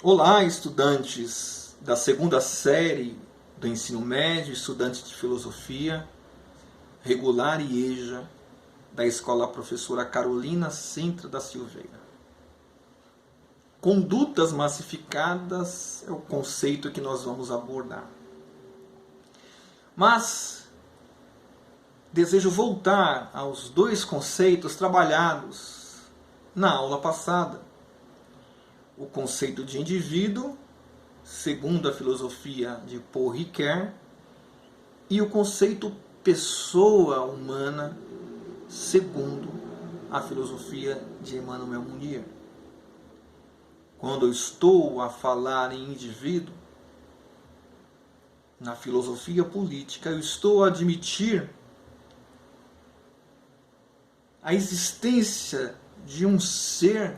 Olá, estudantes da segunda série do ensino médio, estudantes de filosofia, regular e EJA, da escola professora Carolina Sintra da Silveira. Condutas massificadas é o conceito que nós vamos abordar. Mas desejo voltar aos dois conceitos trabalhados na aula passada. O conceito de indivíduo, segundo a filosofia de Paul Ricoeur, e o conceito pessoa humana, segundo a filosofia de Emmanuel Mounier. Quando eu estou a falar em indivíduo, na filosofia política, eu estou a admitir a existência de um ser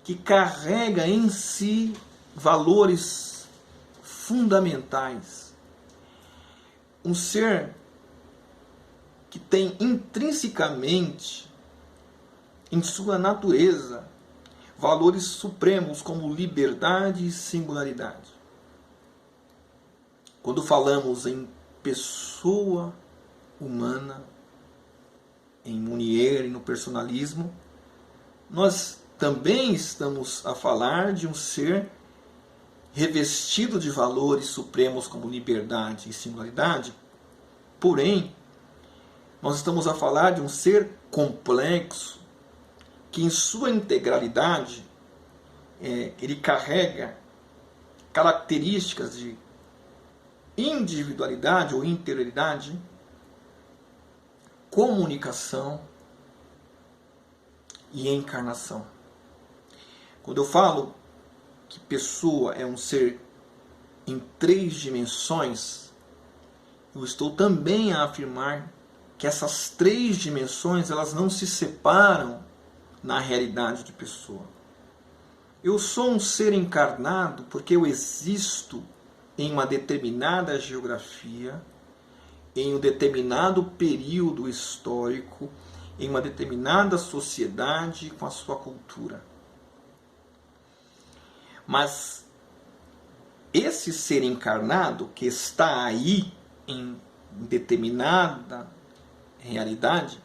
que carrega em si valores fundamentais. Um ser que tem intrinsecamente em sua natureza valores supremos como liberdade e singularidade. Quando falamos em pessoa humana, em Mounier e no personalismo, nós também estamos a falar de um ser revestido de valores supremos como liberdade e singularidade, porém, nós estamos a falar de um ser complexo, que em sua integralidade, ele carrega características de individualidade ou interioridade, comunicação e encarnação. Quando eu falo que pessoa é um ser em 3 dimensões, eu estou também a afirmar que essas 3 dimensões elas não se separam na realidade de pessoa. Eu sou um ser encarnado porque eu existo em uma determinada geografia, em um determinado período histórico, em uma determinada sociedade com a sua cultura. Mas esse ser encarnado que está aí em determinada realidade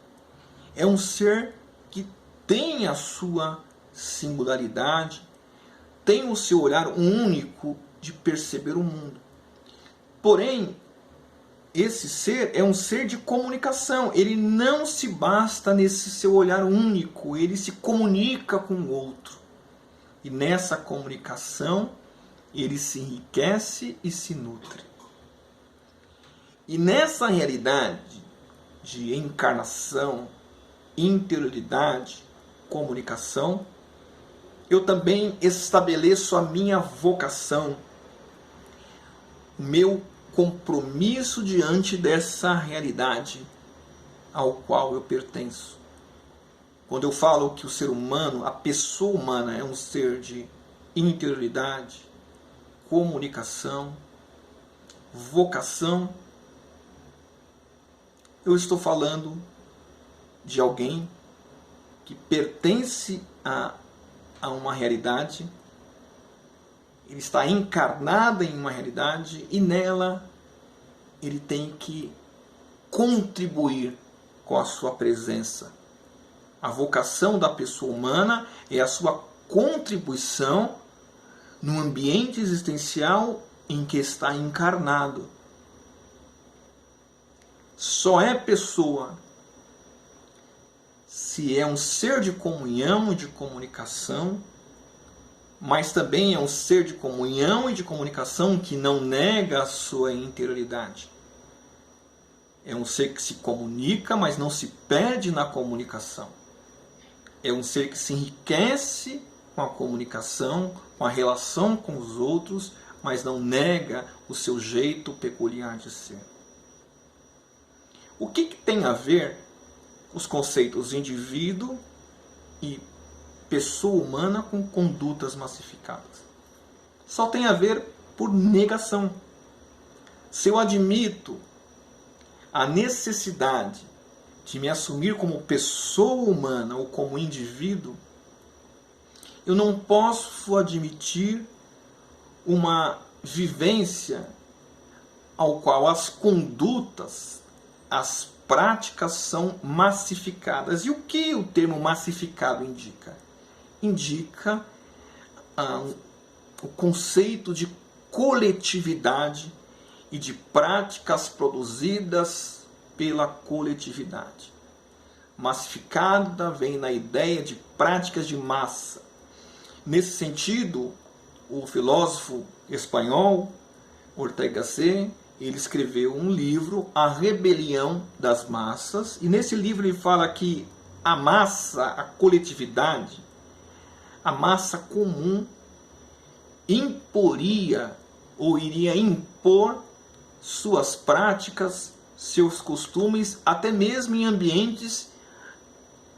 é um ser que tem a sua singularidade, tem o seu olhar único de perceber o mundo. Porém, esse ser é um ser de comunicação. Ele não se basta nesse seu olhar único, ele se comunica com o outro. E nessa comunicação, ele se enriquece e se nutre. E nessa realidade de encarnação, interioridade, comunicação, eu também estabeleço a minha vocação, o meu compromisso diante dessa realidade ao qual eu pertenço. Quando eu falo que o ser humano, a pessoa humana é um ser de interioridade, comunicação, vocação, eu estou falando de alguém que pertence a uma realidade, ele está encarnado em uma realidade e nela ele tem que contribuir com a sua presença. A vocação da pessoa humana é a sua contribuição no ambiente existencial em que está encarnado. Só é pessoa se é um ser de comunhão e de comunicação, mas também é um ser de comunhão e de comunicação que não nega a sua interioridade. É um ser que se comunica, mas não se perde na comunicação. É um ser que se enriquece com a comunicação, com a relação com os outros, mas não nega o seu jeito peculiar de ser. O que tem a ver os conceitos indivíduo e pessoa humana com condutas massificadas? Só tem a ver por negação. Se eu admito a necessidade de me assumir como pessoa humana ou como indivíduo, eu não posso admitir uma vivência ao qual as condutas, as práticas são massificadas. E o que o termo massificado indica? Indica o conceito de coletividade e de práticas produzidas pela coletividade. Massificada vem na ideia de práticas de massa. Nesse sentido, o filósofo espanhol Ortega C., ele escreveu um livro, A Rebelião das Massas, e nesse livro ele fala que a massa, a coletividade, a massa comum imporia ou iria impor suas práticas, seus costumes, até mesmo em ambientes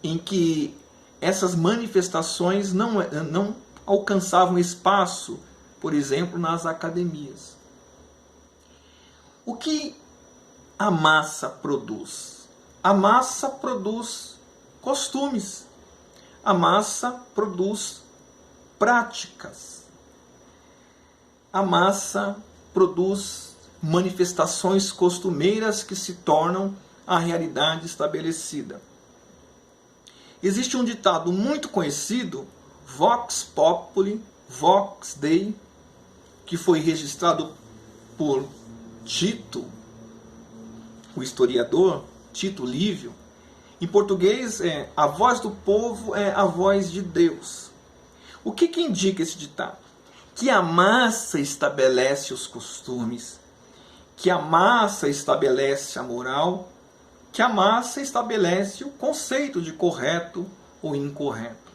em que essas manifestações não alcançavam espaço, por exemplo, nas academias. O que a massa produz? A massa produz costumes. A massa produz práticas. A massa produz manifestações costumeiras que se tornam a realidade estabelecida. Existe um ditado muito conhecido, Vox Populi, Vox Dei, que foi registrado por Tito, o historiador, Tito Livio. Em português, a voz do povo é a voz de Deus. O que indica esse ditado? Que a massa estabelece os costumes, que a massa estabelece a moral, que a massa estabelece o conceito de correto ou incorreto.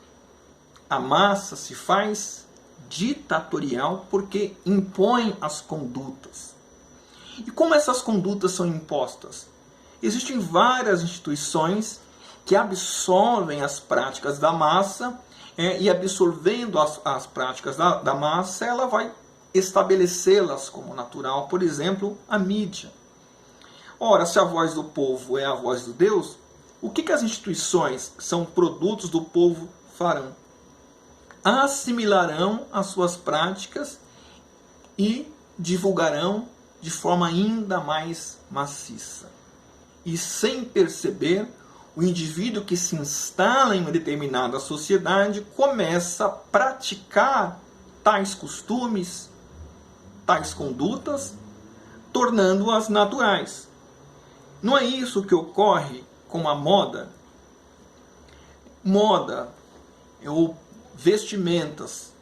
A massa se faz ditatorial porque impõe as condutas. E como essas condutas são impostas? Existem várias instituições que absorvem as práticas da massa, e absorvendo as práticas da massa, ela vai estabelecê-las como natural. Por exemplo, a mídia. Ora, se a voz do povo é a voz de Deus, o que as instituições, que são produtos do povo, farão? Assimilarão as suas práticas e divulgarão de forma ainda mais maciça. E sem perceber, o indivíduo que se instala em uma determinada sociedade começa a praticar tais costumes, tais condutas, tornando-as naturais. Não é isso que ocorre com a moda? Moda ou vestimentas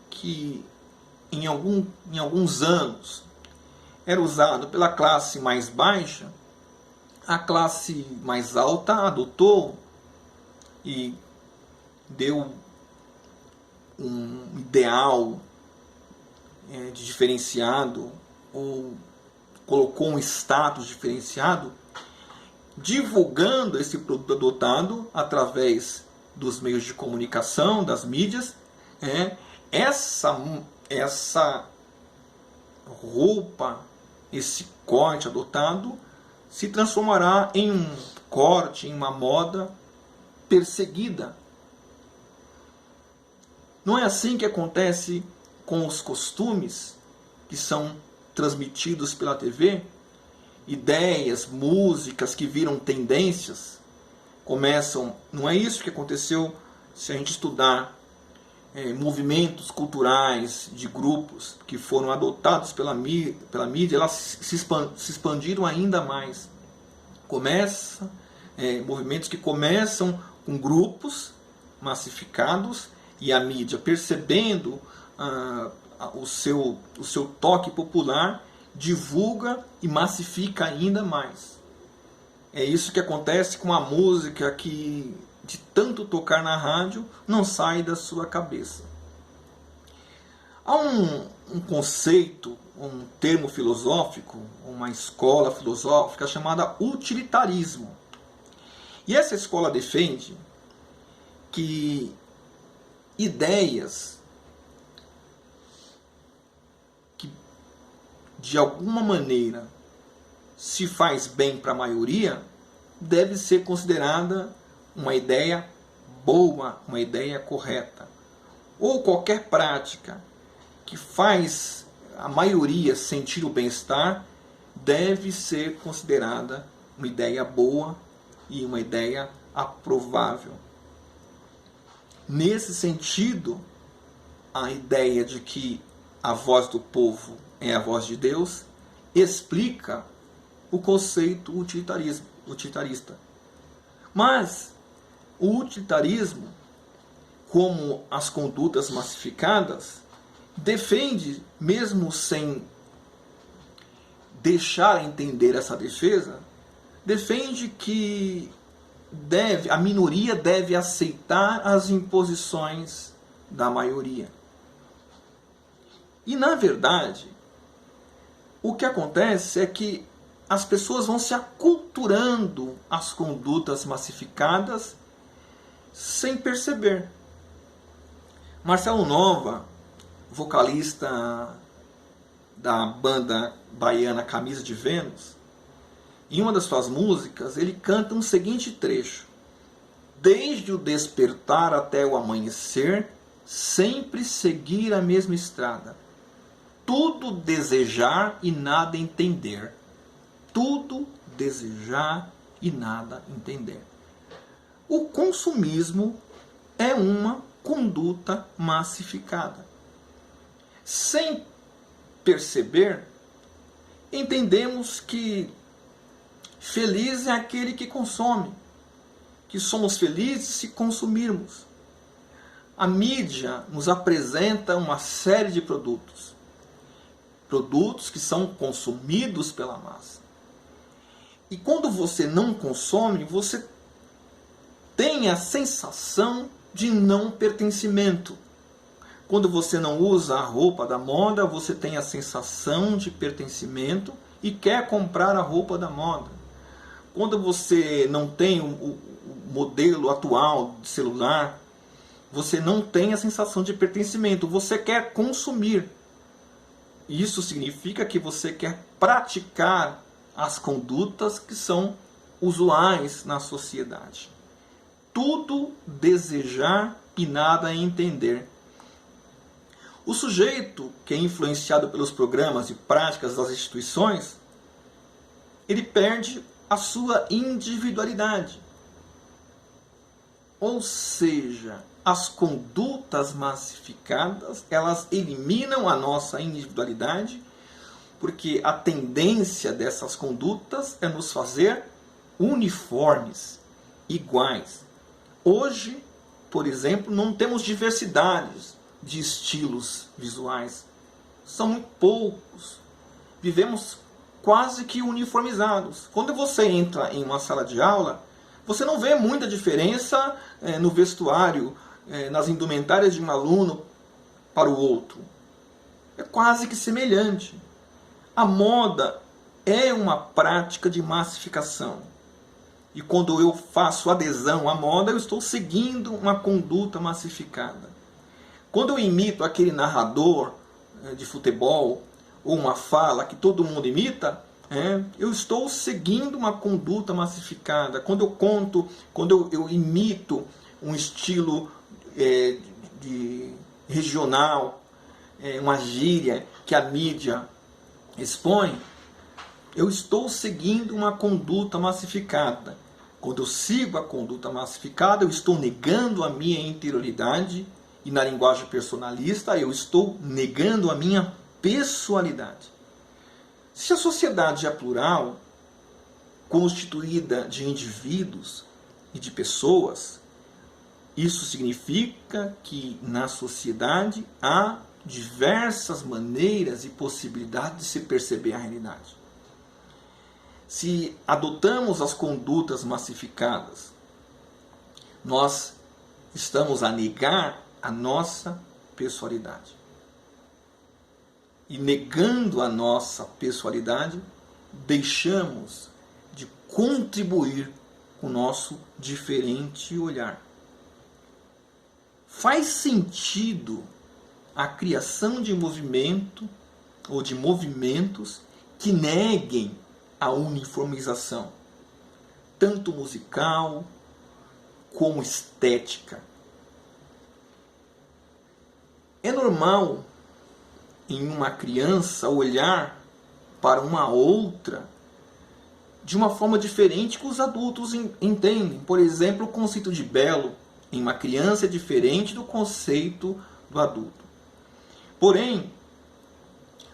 que em alguns anos era usado pela classe mais baixa, a classe mais alta adotou e deu um ideal de diferenciado, ou colocou um status diferenciado, divulgando esse produto adotado através dos meios de comunicação, das mídias. Essa roupa, esse corte adotado se transformará em um corte, em uma moda perseguida. Não é assim que acontece com os costumes que são transmitidos pela TV? Ideias, músicas que viram tendências, começam... Não é isso que aconteceu se a gente estudar movimentos culturais de grupos que foram adotados pela mídia, elas se expandiram ainda mais. Movimentos que começam com grupos massificados, e a mídia, percebendo o seu toque popular, divulga e massifica ainda mais. É isso que acontece com a música que, de tanto tocar na rádio, não sai da sua cabeça. Há um conceito, um termo filosófico, uma escola filosófica chamada utilitarismo. E essa escola defende que ideias que de alguma maneira se faz bem para a maioria deve ser considerada uma ideia boa, uma ideia correta. ou qualquer prática que faz a maioria sentir o bem-estar, deve ser considerada uma ideia boa e uma ideia aprovável. Nesse sentido, a ideia de que a voz do povo é a voz de Deus explica o conceito utilitarista. Mas o utilitarismo, como as condutas massificadas, defende, mesmo sem deixar entender essa defesa, defende que a minoria deve aceitar as imposições da maioria. E, na verdade, o que acontece é que as pessoas vão se aculturando às condutas massificadas sem perceber. Marcelo Nova, vocalista da banda baiana Camisa de Vênus, em uma das suas músicas, ele canta um seguinte trecho: desde o despertar até o amanhecer, sempre seguir a mesma estrada. Tudo desejar e nada entender. Tudo desejar e nada entender. O consumismo é uma conduta massificada. Sem perceber, entendemos que feliz é aquele que consome, que somos felizes se consumirmos. A mídia nos apresenta uma série de produtos que são consumidos pela massa. E quando você não consome, você tem a sensação de não pertencimento. Quando você não usa a roupa da moda, você tem a sensação de pertencimento e quer comprar a roupa da moda. Quando você não tem o modelo atual de celular, você não tem a sensação de pertencimento, você quer consumir. Isso significa que você quer praticar as condutas que são usuais na sociedade. Tudo desejar e nada entender. O sujeito que é influenciado pelos programas e práticas das instituições, ele perde a sua individualidade. Ou seja, as condutas massificadas, elas eliminam a nossa individualidade, porque a tendência dessas condutas é nos fazer uniformes, iguais. Hoje, por exemplo, não temos diversidades de estilos visuais. São muito poucos. Vivemos quase que uniformizados. Quando você entra em uma sala de aula, você não vê muita diferença no vestuário, nas indumentárias de um aluno para o outro. É quase que semelhante. A moda é uma prática de massificação. E quando eu faço adesão à moda, eu estou seguindo uma conduta massificada. Quando eu imito aquele narrador de futebol, ou uma fala que todo mundo imita, eu estou seguindo uma conduta massificada. Quando eu conto, quando eu imito um estilo regional, uma gíria que a mídia expõe, eu estou seguindo uma conduta massificada. Quando eu sigo a conduta massificada, eu estou negando a minha interioridade, e na linguagem personalista, eu estou negando a minha pessoalidade. Se a sociedade é plural, constituída de indivíduos e de pessoas, isso significa que na sociedade há diversas maneiras e possibilidades de se perceber a realidade. Se adotamos as condutas massificadas, nós estamos a negar a nossa pessoalidade. E negando a nossa pessoalidade, deixamos de contribuir com o nosso diferente olhar. Faz sentido a criação de movimento ou de movimentos que neguem a uniformização, tanto musical como estética. normal em uma criança olhar para uma outra de uma forma diferente que os adultos entendem. Por exemplo, o conceito de belo em uma criança é diferente do conceito do adulto. Porém,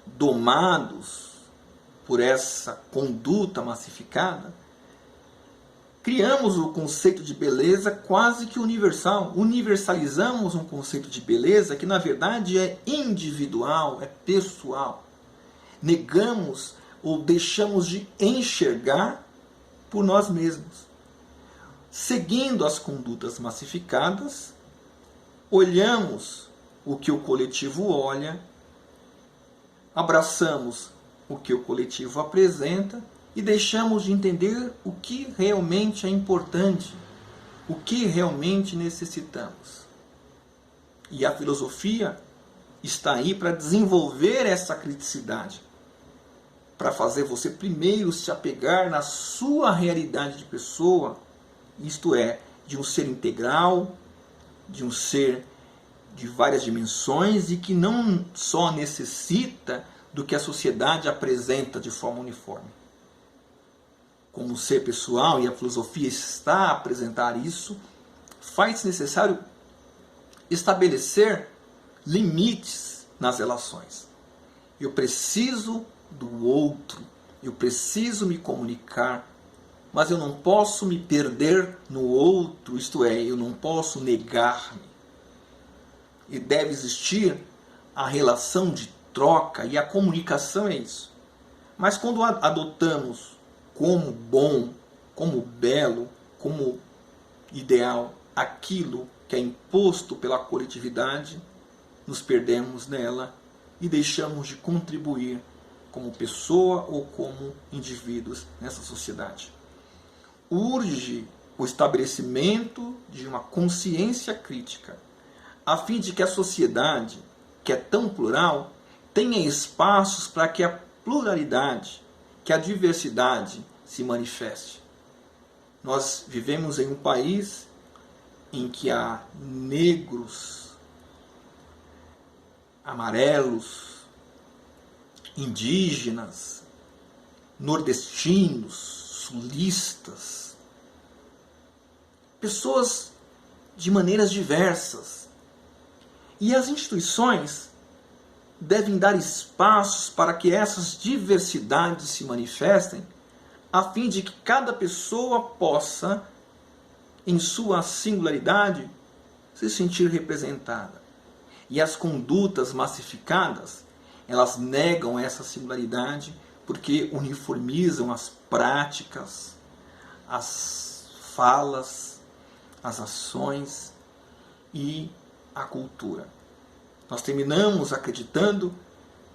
domados por essa conduta massificada, criamos o conceito de beleza quase que universal. Universalizamos um conceito de beleza que na verdade é individual, é pessoal. Negamos ou deixamos de enxergar por nós mesmos. Seguindo as condutas massificadas, olhamos o que o coletivo olha, abraçamos o que o coletivo apresenta e deixamos de entender o que realmente é importante, o que realmente necessitamos. E a filosofia está aí para desenvolver essa criticidade, para fazer você primeiro se apegar na sua realidade de pessoa, isto é, de um ser integral, de um ser de várias dimensões e que não só necessita do que a sociedade apresenta de forma uniforme. Como ser pessoal, e a filosofia está a apresentar isso, faz necessário estabelecer limites nas relações. Eu preciso do outro, eu preciso me comunicar, mas eu não posso me perder no outro, isto é, eu não posso negar-me. E deve existir a relação de troca, e a comunicação é isso. Mas quando adotamos como bom, como belo, como ideal aquilo que é imposto pela coletividade, nos perdemos nela e deixamos de contribuir como pessoa ou como indivíduos nessa sociedade. Urge o estabelecimento de uma consciência crítica, a fim de que a sociedade, que é tão plural, tenha espaços para que a pluralidade, que a diversidade se manifeste. Nós vivemos em um país em que há negros, amarelos, indígenas, nordestinos, sulistas, pessoas de maneiras diversas. E as instituições devem dar espaços para que essas diversidades se manifestem, a fim de que cada pessoa possa, em sua singularidade, se sentir representada. E as condutas massificadas, elas negam essa singularidade porque uniformizam as práticas, as falas, as ações e a cultura. Nós terminamos acreditando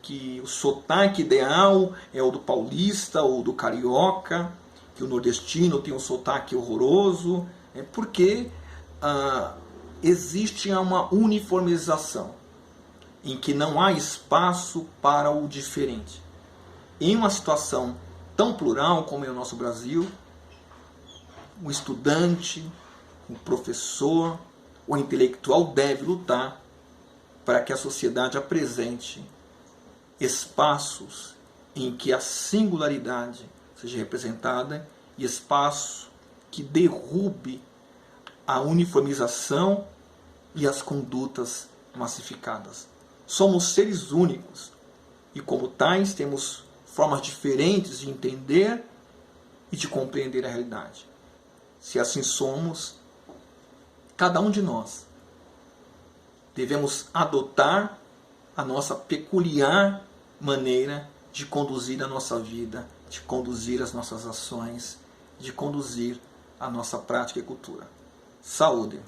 que o sotaque ideal é o do paulista ou do carioca, que o nordestino tem um sotaque horroroso, porque existe uma uniformização em que não há espaço para o diferente. Em uma situação tão plural como é o nosso Brasil, o estudante, o professor, o intelectual deve lutar para que a sociedade apresente espaços em que a singularidade seja representada e espaço que derrube a uniformização e as condutas massificadas. Somos seres únicos e, como tais, temos formas diferentes de entender e de compreender a realidade. Se assim somos, cada um de nós devemos adotar a nossa peculiar maneira de conduzir a nossa vida, de conduzir as nossas ações, de conduzir a nossa prática e cultura. Saúde!